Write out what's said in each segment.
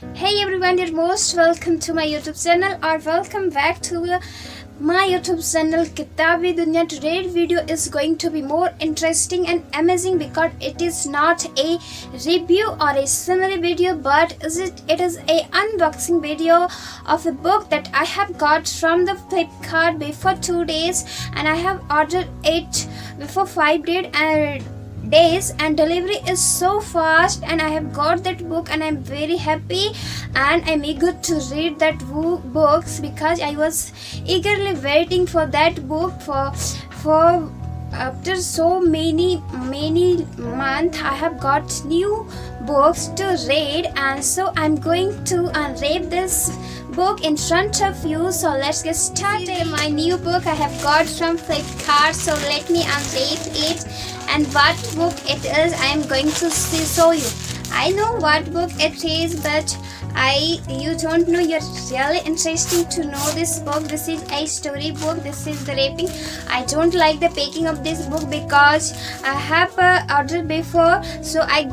Hey everyone, you're most welcome to my YouTube channel or welcome back to my YouTube channel Kitabi Dunya. Today's video is going to be more interesting and amazing because it is not a review or a summary video, but it is a unboxing video of a book that I have got from the Flipkart before 2 days, and I have ordered it before 5 days and delivery is so fast, and I have got that book and I'm very happy and I'm eager to read that books because I was eagerly waiting for that book for after so many months. I have got new books to read, and so I'm going to unwrap this book in front of you. So let's get started. My new book I have got from Flipkart, so let me unwrap it and what book it is. I am going to show you. I know what book it is, but you don't know. You're really interesting to know this book. This is a story book. This is the wrapping. I don't like the packing of this book because I have ordered before, so I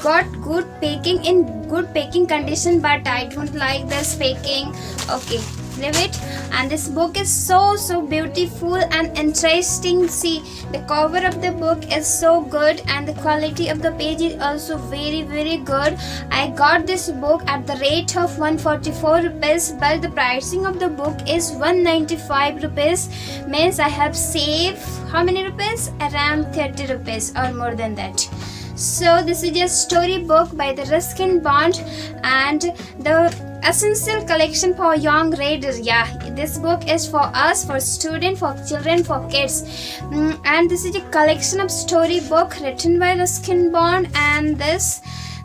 got good packing in good packing condition, but I don't like this packing. Okay, leave it. And this book is so beautiful and interesting. See, the cover of the book is so good and the quality of the page is also very good. I got this book at the rate of 144 rupees, but the pricing of the book is 195 rupees. Means I have saved how many rupees? Around 30 rupees or more than that. So this is a story book by the Ruskin Bond and the essential collection for young readers. Yeah, this book is for us, for students, for children, for kids. And this is a collection of story book written by Ruskin Bond, and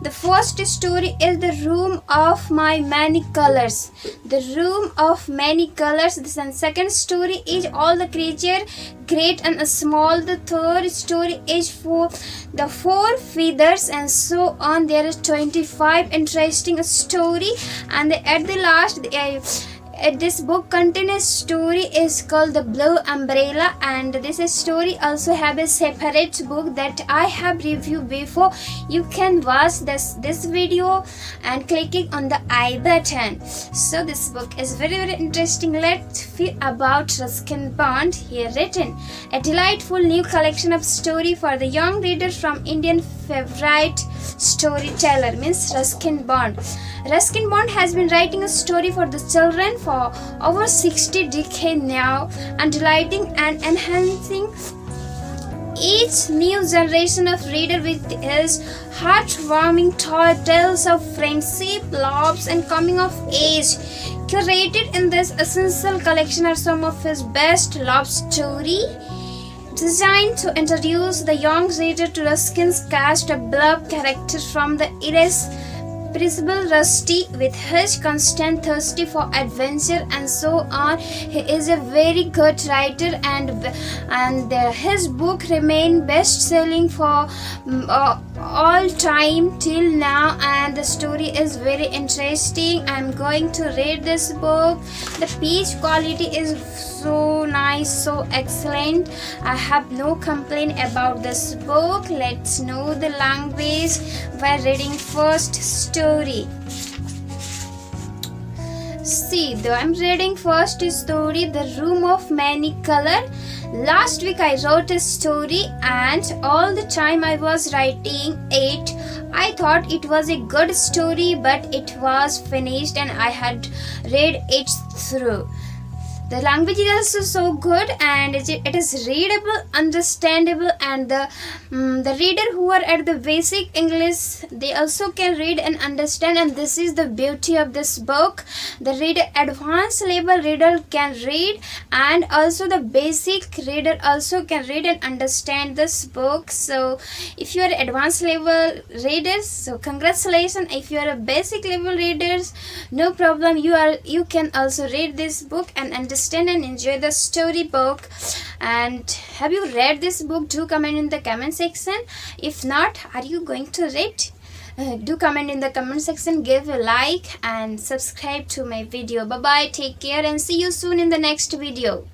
the first story is The Room of My Many Colors. The Room of Many Colors. The second story is All the Creature, Great and Small. The third story is for The Four Feathers, and so on. There is 25 interesting story, and at the last this book contains a story is called The Blue Umbrella, and this story also have a separate book that I have reviewed before. You can watch this video and clicking on the I button. So this book is very interesting. Let's feel about Ruskin Bond. Here written, a delightful new collection of story for the young reader from Indian favorite storyteller, means Ruskin Bond. Ruskin Bond has been writing a story for the children for over 60 decades now, and delighting and enhancing each new generation of reader with his heartwarming tales of friendship, loves, and coming of age. Curated in this essential collection are some of his best love stories, designed to introduce the young reader to Ruskin's cast of beloved characters from the irrepressible Rusty with his constant thirst for adventure and so on. He is a very good writer, and his book remain best-selling for all time till now, and the story is very interesting. I'm going to read this book. The page quality is so nice, so excellent. I have no complaint about this book. Let's know the language by reading first story. See, I'm reading first story, The Room of Many Color. Last week I wrote a story, and all the time I was writing it, I thought it was a good story, but it was finished and I had read it through. The language is also so good, and it is readable, understandable, and the reader who are at the basic English, they also can read and understand, and this is the beauty of this book. The advanced level reader can read, and also the basic reader also can read and understand this book. So if you are advanced level readers, so congratulations. If you are a basic level readers, no problem, you can also read this book and understand and enjoy the story book. And have you read this book? Do comment in the comment section. If not, are you going to read? Do comment in the comment section, give a like and subscribe to my video. Bye bye, take care, and see you soon in the next video.